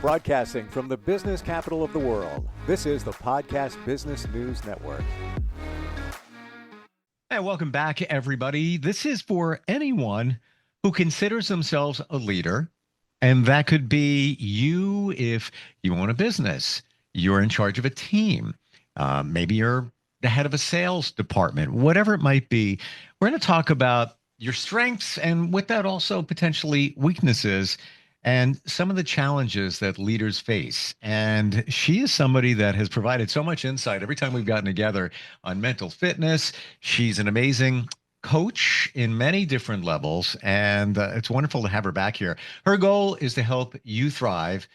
Broadcasting from the business capital of the world, this is the Podcast Business News Network. And welcome back, everybody. This is for anyone who considers themselves a leader. And that could be you if you own a business, you're in charge of a team. Maybe you're the head of a sales department, whatever it might be. We're going to talk about your strengths and with that also potentially weaknesses and some of the challenges that leaders face. And she is somebody that has provided so much insight every time we've gotten together on mental fitness. She's an amazing coach in many different levels, and it's wonderful to have her back here. Her goal is to help you thrive.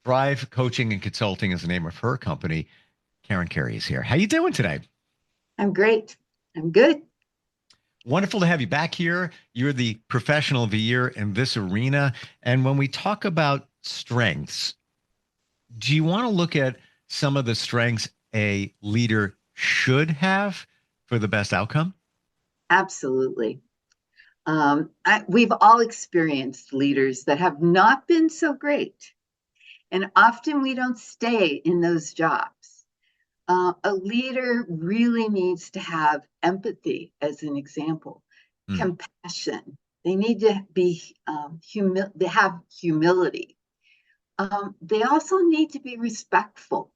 Thrive Coaching and Consulting is the name of her company. Carey is here. How you doing today? I'm great. I'm good. Wonderful to have you back here. You're the professional of the year in this arena. And when we talk about strengths, do you want to look at some of the strengths a leader should have for the best outcome? Absolutely. We've all experienced leaders that have not been so great. And often we don't stay in those jobs. A leader really needs to have empathy, as an example, compassion. They need to be they have humility. They also need to be respectful.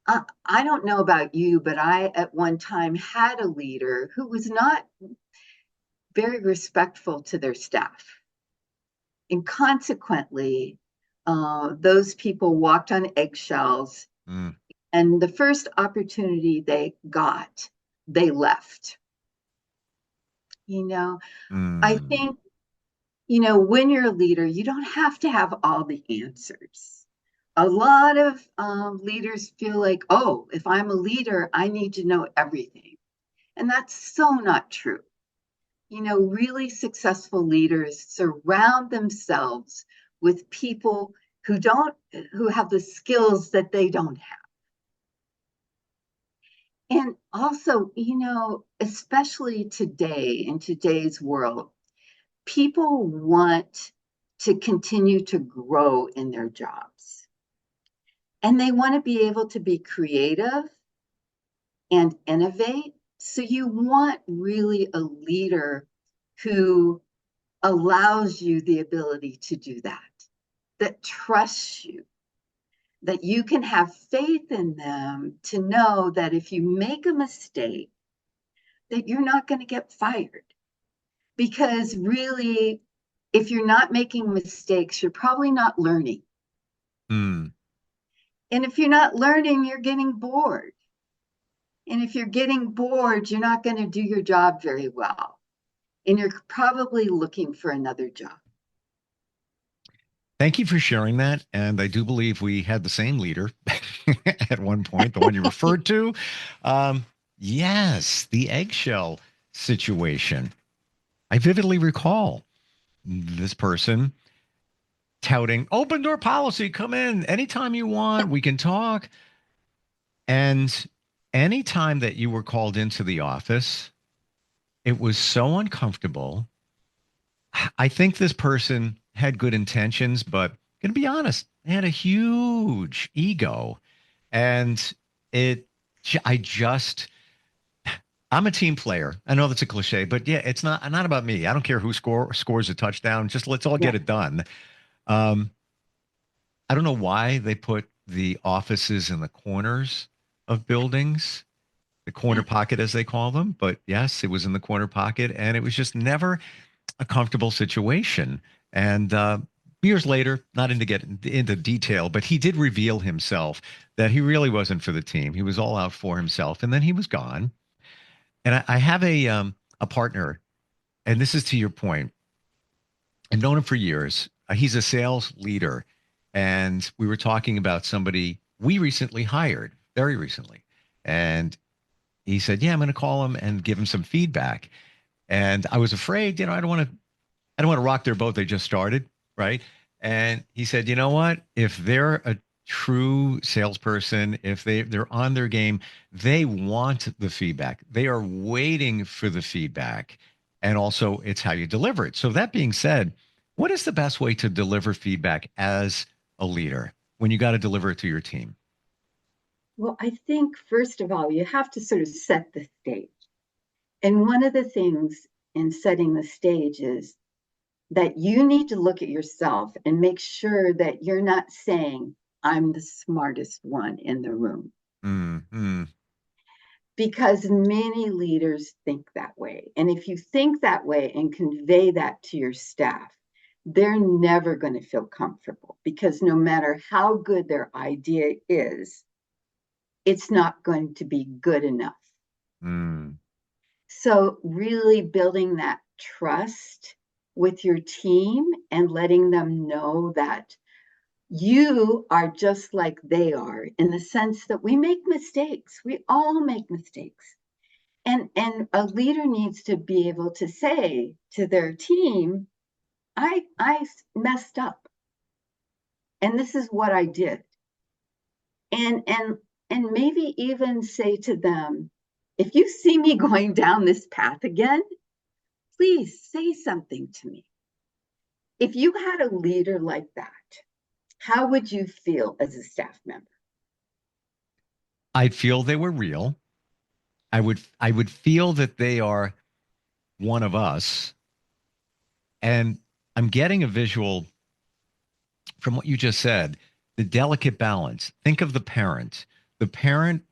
I don't know about you, but I at one time had a leader who was not very respectful to their staff. And consequently, those people walked on eggshells. And the first opportunity they got, they left. I think, when you're a leader, you don't have to have all the answers. A lot of leaders feel like, oh, if I'm a leader, I need to know everything. And that's so not true. Really successful leaders surround themselves with people who have the skills that they don't have. And also, especially today, in today's world, people want to continue to grow in their jobs. And they want to be able to be creative and innovate. So you want really a leader who allows you the ability to do that trusts you, that you can have faith in them to know that if you make a mistake, that you're not going to get fired. Because really, if you're not making mistakes, you're probably not learning. And if you're not learning, you're getting bored. And if you're getting bored, you're not going to do your job very well. And you're probably looking for another job. Thank you for sharing that. And I do believe we had the same leader at one point, the one you referred to. Yes, the eggshell situation. I vividly recall this person touting open door policy. Come in anytime you want. We can talk. And anytime that you were called into the office, it was so uncomfortable. I think this person had good intentions, but gonna be honest, they had a huge ego. And I'm a team player. I know that's a cliche, but yeah, it's not about me. I don't care who scores a touchdown. Just let's all get it done. I don't know why they put the offices in the corners of buildings, the corner pocket, as they call them. But yes, it was in the corner pocket, and it was just never a comfortable situation. And years later, not into get into detail, but he did reveal himself that he really wasn't for the team. He was all out for himself, and then he was gone. And I have a partner, and this is to your point. I've known him for years. He's a sales leader, and we were talking about somebody we recently hired, very recently, and he said, "Yeah, I'm going to call him and give him some feedback." And I was afraid, I don't want to rock their boat. They just started, right? And he said, "You know what? If they're a true salesperson, if they're on their game, they want the feedback. They are waiting for the feedback. And also it's how you deliver it." So that being said, what is the best way to deliver feedback as a leader when you got to deliver it to your team? Well, I think, first of all, you have to sort of set the stage. And one of the things in setting the stage is that you need to look at yourself and make sure that you're not saying, I'm the smartest one in the room. Mm-hmm. Because many leaders think that way. And if you think that way and convey that to your staff, they're never going to feel comfortable, because no matter how good their idea is, it's not going to be good enough. Mm. So really building that trust with your team and letting them know that you are just like they are, in the sense that we make mistakes. We all make mistakes. And a leader needs to be able to say to their team, I messed up, and this is what I did. And maybe even say to them, if you see me going down this path again, please say something to me. If you had a leader like that, how would you feel as a staff member? I'd feel they were real. I would feel that they are one of us. And I'm getting a visual from what you just said, the delicate balance. Think of the parent. The parent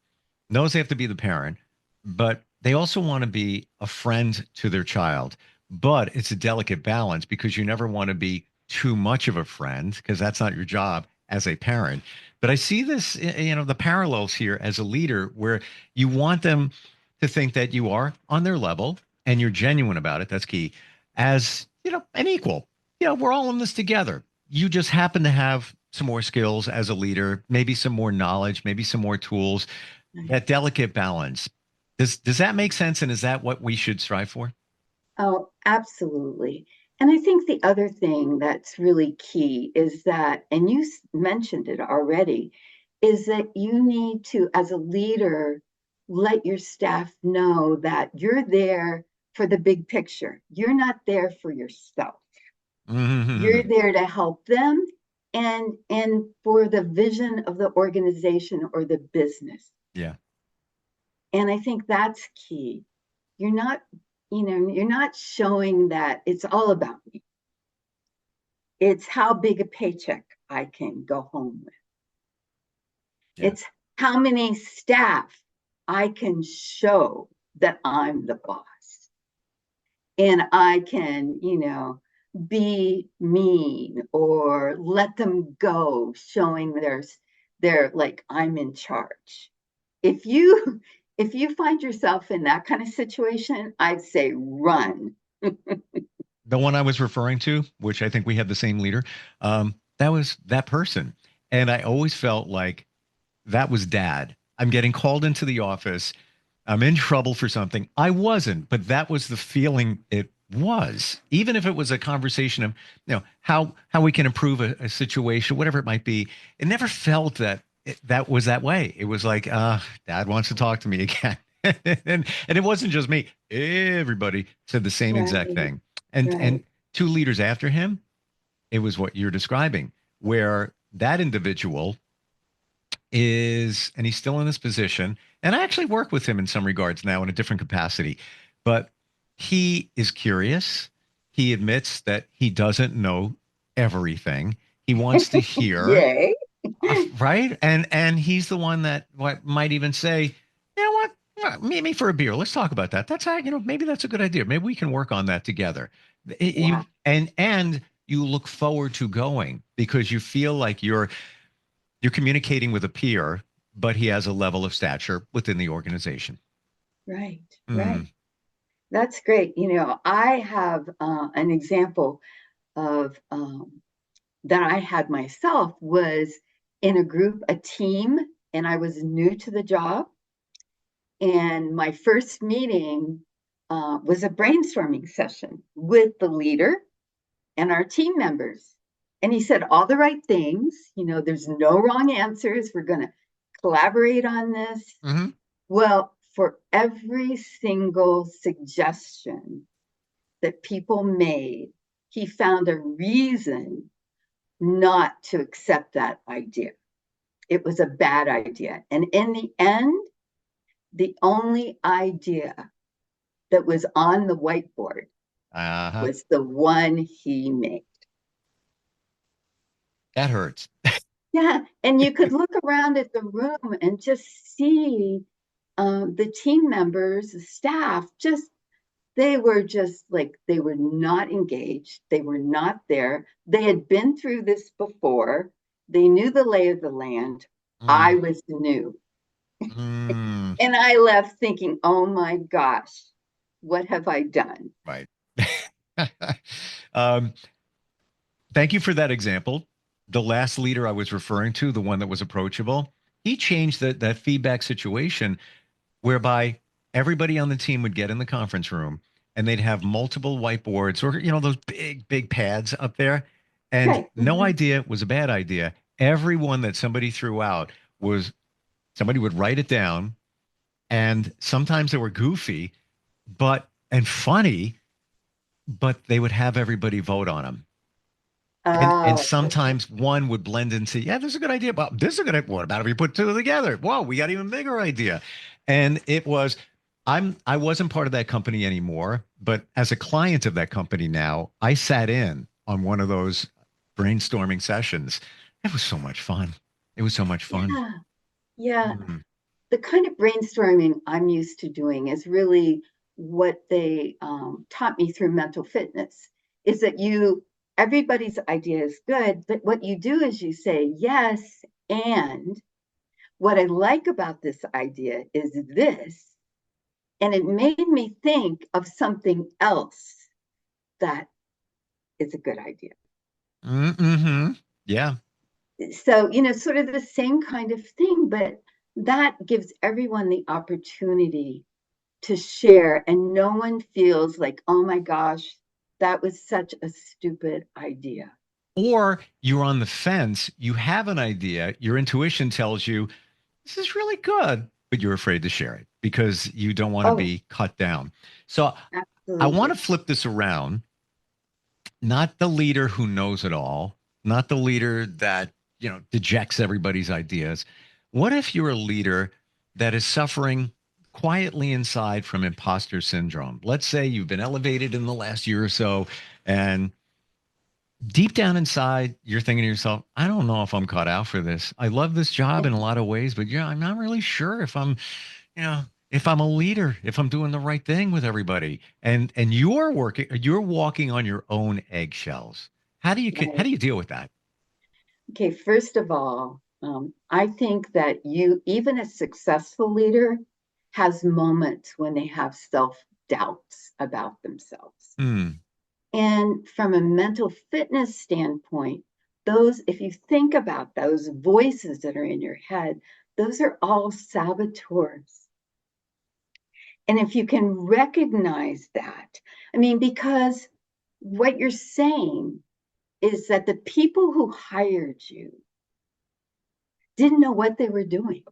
knows they have to be the parent, but they also want to be a friend to their child. But it's a delicate balance because you never want to be too much of a friend because that's not your job as a parent. But I see this, the parallels here as a leader where you want them to think that you are on their level and you're genuine about it. That's key. As, an equal. We're all in this together. You just happen to have some more skills as a leader, maybe some more knowledge, maybe some more tools. That delicate balance. Does that make sense? And is that what we should strive for? Oh, absolutely. And I think the other thing that's really key is that, and you mentioned it already, is that you need to, as a leader, let your staff know that you're there for the big picture. You're not there for yourself. You're Mm-hmm. there to help them and for the vision of the organization or the business. Yeah. And I think that's key. You're not, you're not showing that it's all about me. It's how big a paycheck I can go home with. Yeah. It's how many staff I can show that I'm the boss. And I can, be mean or let them go, showing they're like, I'm in charge. If you if you find yourself in that kind of situation, I'd say run. The one I was referring to, which I think we had the same leader, that was that person. And I always felt like that was dad. I'm getting called into the office. I'm in trouble for something. I wasn't, but that was the feeling it was. Even if it was a conversation of, how we can improve a situation, whatever it might be, it never felt that that was that way. It was like, dad wants to talk to me again. And it wasn't just me. Everybody said the same exact Right, thing. And right. two leaders after him, it was what you're describing, where that individual is, and he's still in this position. And I actually work with him in some regards now in a different capacity, but he is curious. He admits that he doesn't know everything. He wants to hear, Yay. right? And he's the one that what might even say, you know what? Meet me for a beer. Let's talk about that. That's how, maybe that's a good idea. Maybe we can work on that together. Yeah, And you look forward to going because you feel like you're communicating with a peer, but he has a level of stature within the organization. right, right. Mm. That's great. I have an example of that I had myself was in a group, a team, and I was new to the job. And my first meeting was a brainstorming session with the leader and our team members. And he said all the right things. There's no wrong answers. We're going to collaborate on this. Hmm. Well, for every single suggestion that people made, he found a reason not to accept that idea. It was a bad idea. And in the end, the only idea that was on the whiteboard Uh-huh. was the one he made. That hurts. Yeah, and you could look around at the room and just see the team members, the staff, they were just like, they were not engaged. They were not there. They had been through this before. They knew the lay of the land. I Mm, was new. mm, And I left thinking, oh my gosh, what have I done? right. um, Thank you for that example. The last leader I was referring to, the one that was approachable, he changed that feedback situation whereby everybody on the team would get in the conference room and they'd have multiple whiteboards or those big pads up there, and Right. no idea was a bad idea. Everyone that somebody threw out was somebody would write it down, and sometimes they were goofy but and funny, but they would have everybody vote on them. And Oh, okay. sometimes one would blend into, yeah, this is a good idea. But this is a good idea. What about if we put two together? Whoa, we got an even bigger idea. And it was, I wasn't part of that company anymore, but as a client of that company now, I sat in on one of those brainstorming sessions. It was so much fun. It was so much fun. Yeah. Yeah. Mm. The kind of brainstorming I'm used to doing is really what they taught me through mental fitness, is that everybody's idea is good, but what you do is you say, yes, and what I like about this idea is this. And it made me think of something else that is a good idea. Mm-hmm. Yeah. So, sort of the same kind of thing, but that gives everyone the opportunity to share, and no one feels like, oh my gosh, that was such a stupid idea. Or you're on the fence, you have an idea, your intuition tells you this is really good, but you're afraid to share it because you don't want to Oh, be cut down. So I want to absolutely. flip this around, not the leader who knows it all, not the leader that, dejects everybody's ideas. What if you're a leader that is suffering quietly inside from imposter syndrome? Let's say you've been elevated in the last year or so, and deep down inside, you're thinking to yourself, I don't know if I'm cut out for this. I love this job in a lot of ways, but I'm not really sure if if I'm a leader, if I'm doing the right thing with everybody. And you're walking on your own eggshells. How Right. do you deal with that? Okay, first of all, I think that even a successful leader, has moments when they have self doubts about themselves. Hmm. And from a mental fitness standpoint, if you think about those voices that are in your head, those are all saboteurs. And if you can recognize that, I mean, because what you're saying is that the people who hired you didn't know what they were doing.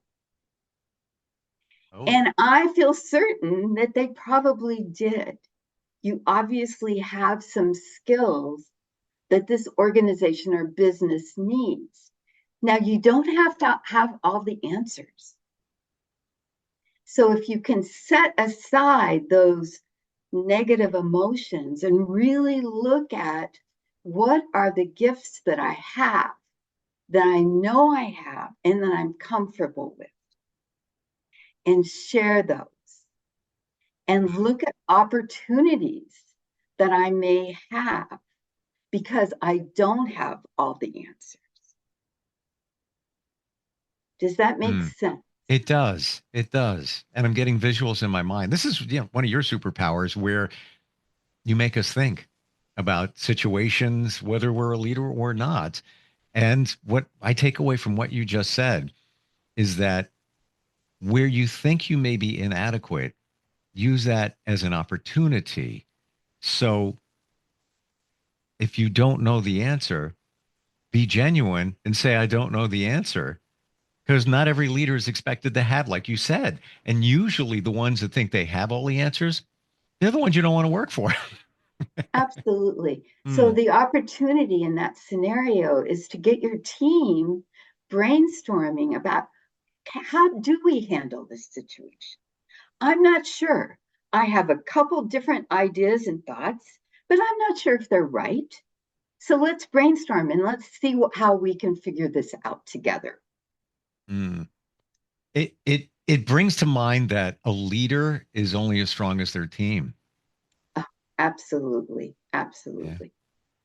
Oh. And I feel certain that they probably did. You obviously have some skills that this organization or business needs. Now, you don't have to have all the answers. So if you can set aside those negative emotions and really look at what are the gifts that I have, that I know I have, and that I'm comfortable with, and share those, and look at opportunities that I may have because I don't have all the answers. Does that make Hmm. sense? It does. It does. And I'm getting visuals in my mind. This is, one of your superpowers where you make us think about situations, whether we're a leader or not. And what I take away from what you just said is that where you think you may be inadequate, use that as an opportunity. So if you don't know the answer, be genuine and say, I don't know the answer. Because not every leader is expected to have, like you said. And usually the ones that think they have all the answers, they're the ones you don't want to work for. Absolutely. So Hmm. the opportunity in that scenario is to get your team brainstorming about how do we handle this situation? I'm not sure. I have a couple different ideas and thoughts, but I'm not sure if they're right. So let's brainstorm and let's see how we can figure this out together. Hmm. It brings to mind that a leader is only as strong as their team. Oh, absolutely. Yeah. Absolutely.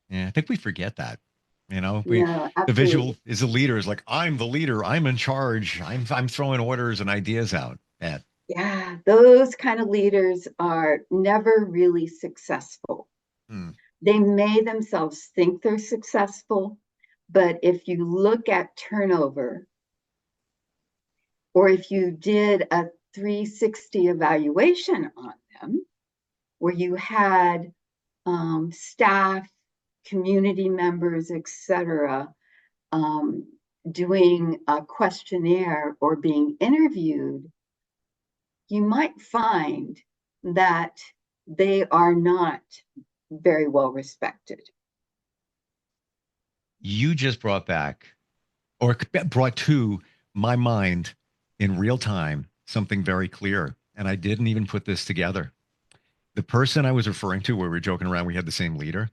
Yeah. I think we forget that. No, The visual absolutely. is a leader is like, I'm the leader. I'm in charge. I'm throwing orders and ideas out. Yeah. Yeah, those kind of leaders are never really successful. Hmm. They may themselves think they're successful, but if you look at turnover, or if you did a 360 evaluation on them, where you had staff, community members, etc., um, doing a questionnaire or being interviewed, you might find that they are not very well respected. You just brought back or brought to my mind in real time something very clear. And I didn't even put this together. The person I was referring to, where we were joking around, we had the same leader.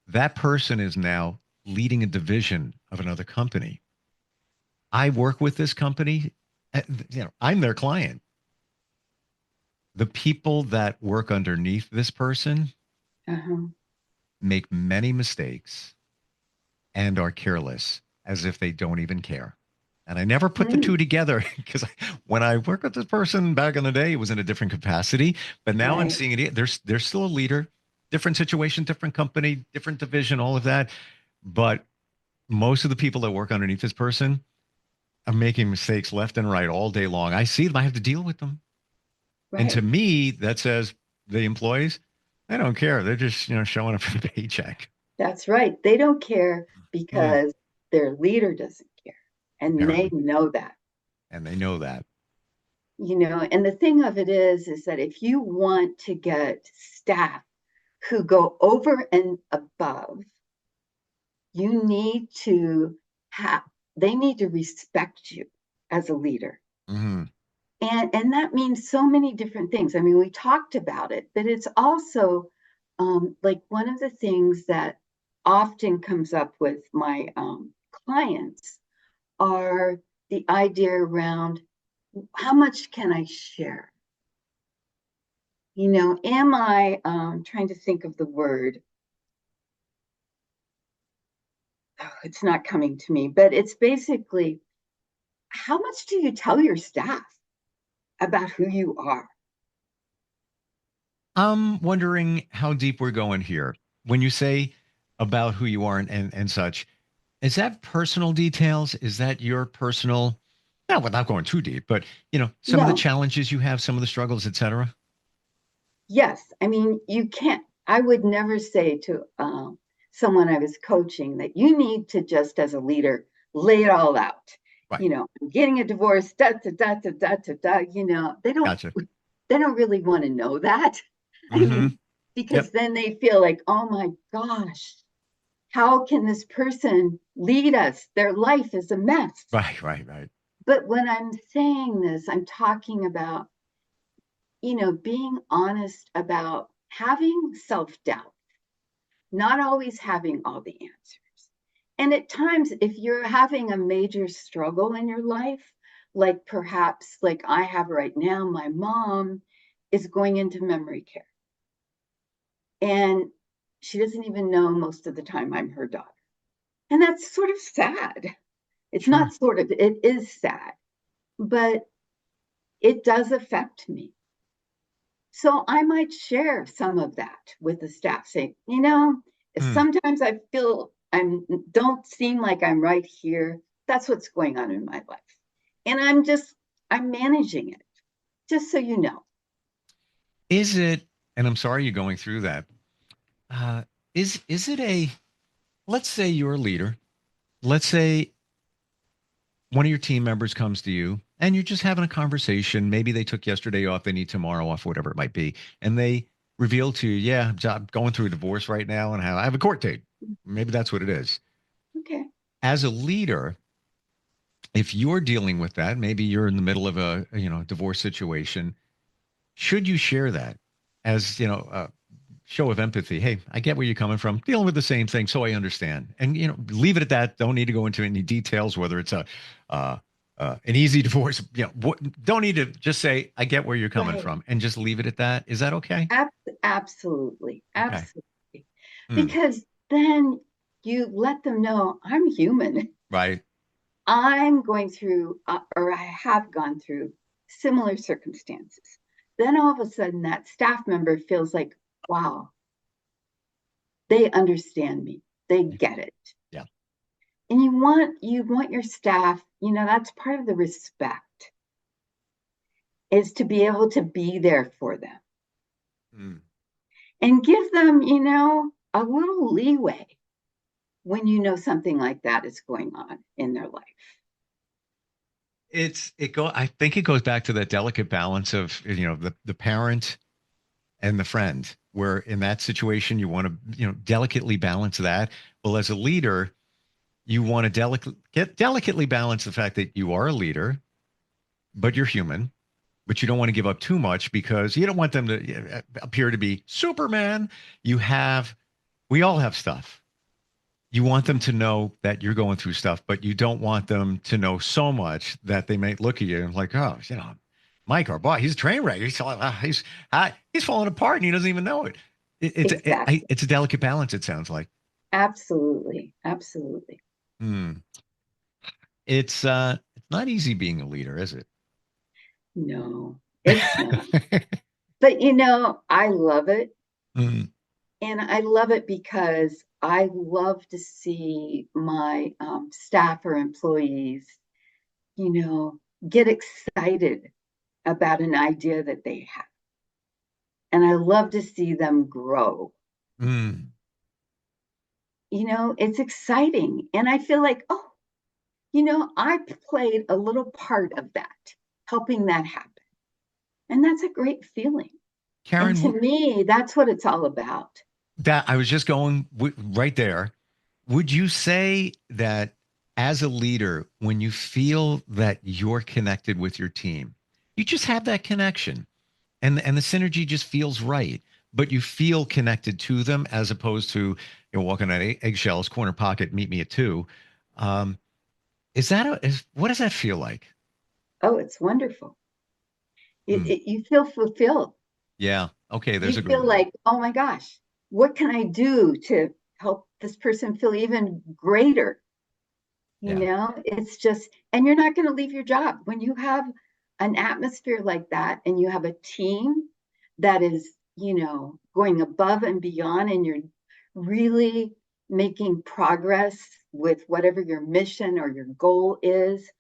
That person is now leading a division of another company. I work with this company. I'm their client. The people that work underneath this person Uh-huh. make many mistakes and are careless as if they don't even care. And I never put the two Mm, together because when I worked with this person back in the day, it was in a different capacity. But now I'm right. seeing it. There's still a leader, different situation, different company, different division, all of that. But most of the people that work underneath this person are making mistakes left and right all day long. I see them. I have to deal with them. And to Right. me, that says the employees, they don't care. They're just, showing up for the paycheck. That's right. They don't care Hmm, because their leader doesn't care. And they apparently. know that. And they know that. And the thing of it is that if you want to get staff who go over and above, you need to have, they need to respect you as a leader. Hmm. And that means so many different things. I mean, we talked about it, but it's also like one of the things that often comes up with my clients are the idea around how much can I share? Am I trying to think of the word? Oh, it's not coming to me, but it's basically how much do you tell your staff about who you are? I'm wondering how deep we're going here. When you say about who you are and such, is that personal details? Is that your personal, no, without going too deep, but some of the No, challenges you have, some of the struggles, etc. yes. I mean, you can't, I would never say to someone I was coaching that you need to just as a leader lay it all out. Right. I'm getting a divorce, da da da da da da da. Gotcha. They don't really want to know that. I Hmm. mean, because Yep. then they feel like, oh my gosh, how can this person lead us? Their life is a mess. Right, right, right. But when I'm saying this, I'm talking about, being honest about having self doubt, not always having all the answers. And at times, if you're having a major struggle in your life, like perhaps like I have right now, my mom is going into memory care and she doesn't even know most of the time I'm her daughter. And that's sort of sad. It's not Sure. sort of, it is sad, but it does affect me. So I might share some of that with the staff, saying, Hmm. sometimes I feel I'm don't seem like I'm right here. That's what's going on in my life. And I'm managing it, just so you know. Is it, and I'm sorry you're going through that. Uh, is it let's say you're a leader. Let's say one of your team members comes to you and you're just having a conversation. Maybe they took yesterday off, they need tomorrow off, whatever it might be. And they reveal to you, yeah, I'm going through a divorce right now and I have a court date. Maybe that's what it is. Okay. As a leader, if you're dealing with that, maybe you're in the middle of a, divorce situation, should you share that as, a show of empathy? Hey, I get where you're coming from, dealing with the same thing, so I understand. And, leave it at that. Don't need to go into any details, whether it's uh, an easy divorce. Don't need to just say, I get where you're coming Right. from and just leave it at that. Is that okay? Absolutely. Okay. Absolutely. Hmm. Because then you let them know I'm human. Right. I'm going through, or I have gone through similar circumstances. Then all of a sudden, that staff member feels like, wow, they understand me. They get it. Yeah. And you want your staff, that's part of the respect is to be able to be there for them Hmm. and give them, a little leeway when something like that is going on in their life. I think it goes back to that delicate balance of, the parent and the friend, where in that situation you want to, delicately balance that. Well, as a leader, you want to delicately balance the fact that you are a leader, but you're human, but you don't want to give up too much because you don't want them to appear to be Superman. We all have stuff. You want them to know that you're going through stuff, but you don't want them to know so much that they may look at you like, oh, Mike, our boss, he's a train wreck. He's falling apart and he doesn't even know it. Exactly. It's a delicate balance. It sounds like. Absolutely. Absolutely. Hmm. It's not easy being a leader, is it? No, it's not. But I love it. Hmm. And I love it because I love to see my staff or employees, you know, get excited about an idea that they have. And I love to see them grow. Hmm. It's exciting. And I feel like, oh, I played a little part of that, helping that happen. And that's a great feeling. And Karen, to me, that's what it's all about. that I was just going right there. Would you say that as a leader, when you feel that you're connected with your team, you just have that connection and the synergy just feels right, but you feel connected to them as opposed to walking on eggshells, corner pocket, meet me at 2. Um, what does that feel like? Oh, it's wonderful. Hmm. You feel fulfilled. Yeah. Okay. There's You a good feel word. like, oh my gosh, what can I do to help this person feel even greater? Yeah. It's just, and you're not going to leave your job when you have an atmosphere like that and you have a team that is, going above and beyond and you're really making progress with whatever your mission or your goal is.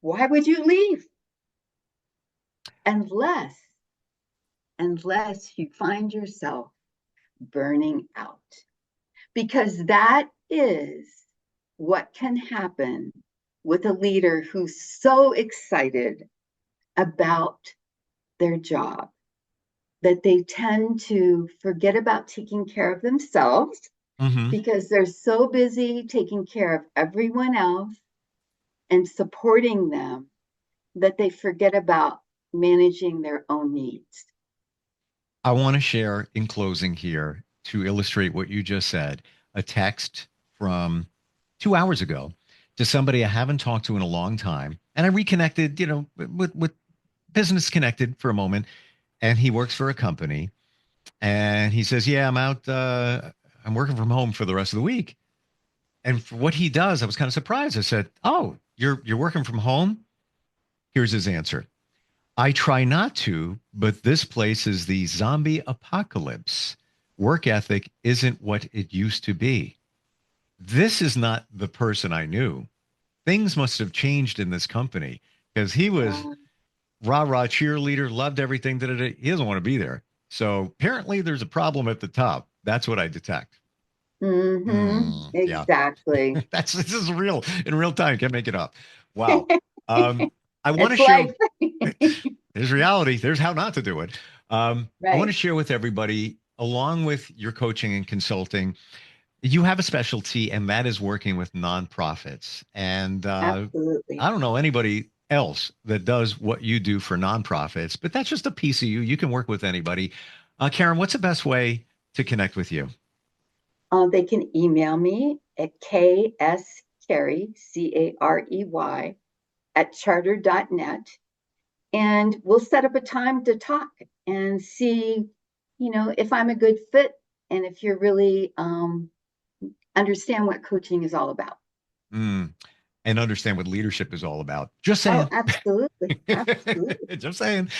Why would you leave? Unless, unless you find yourself burning out. Because that is what can happen with a leader who's so excited about their job that they tend to forget about taking care of themselves Hmm. because they're so busy taking care of everyone else and supporting them that they forget about managing their own needs. I want to share in closing here to illustrate what you just said a text from 2 hours ago to somebody I haven't talked to in a long time. And I reconnected, with business connected for a moment. And he works for a company. And he says, yeah, I'm out. I'm working from home for the rest of the week. And for what he does, I was kind of surprised. I said, oh, you're working from home? Here's his answer. I try not to, but this place is the zombie apocalypse. Work ethic isn't what it used to be. This is not the person I knew. Things must have changed in this company because he was Yeah. rah rah cheerleader, loved everything. He doesn't want to be there. So apparently there's a problem at the top. That's what I detect. Yeah, Exactly. this is real in real time. Can't make it up. Wow. Um, I want to It's share. life. There's reality. There's how not to do it. I want to Right. share with everybody, along with your coaching and consulting, you have a specialty, and that is working with nonprofits. And Absolutely. I don't know anybody else that does what you do for nonprofits, but that's just a piece of you. You can work with anybody. Karen, what's the best way to connect with you? They can email me at kscarey, Carey, at charter.net. And we'll set up a time to talk and see, if I'm a good fit and if you're really understand what coaching is all about. Mm, and understand what leadership is all about. Just Oh, saying. absolutely. Absolutely. Just saying.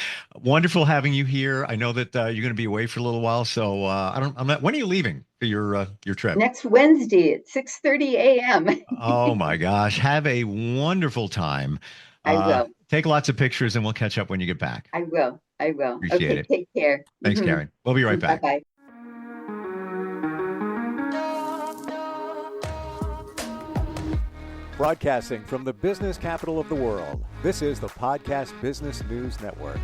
Wonderful having you here. I know that you're going to be away for a little while, so I'm not. When are you leaving for your trip? Next Wednesday at 6:30 a.m. Oh my gosh. Have a wonderful time. I will. Take lots of pictures and we'll catch up when you get back. I will. I will. Appreciate Okay, it. take care. Thanks, Karen. We'll be right back. Bye-bye. Broadcasting from the business capital of the world, this is the Podcast Business News Network.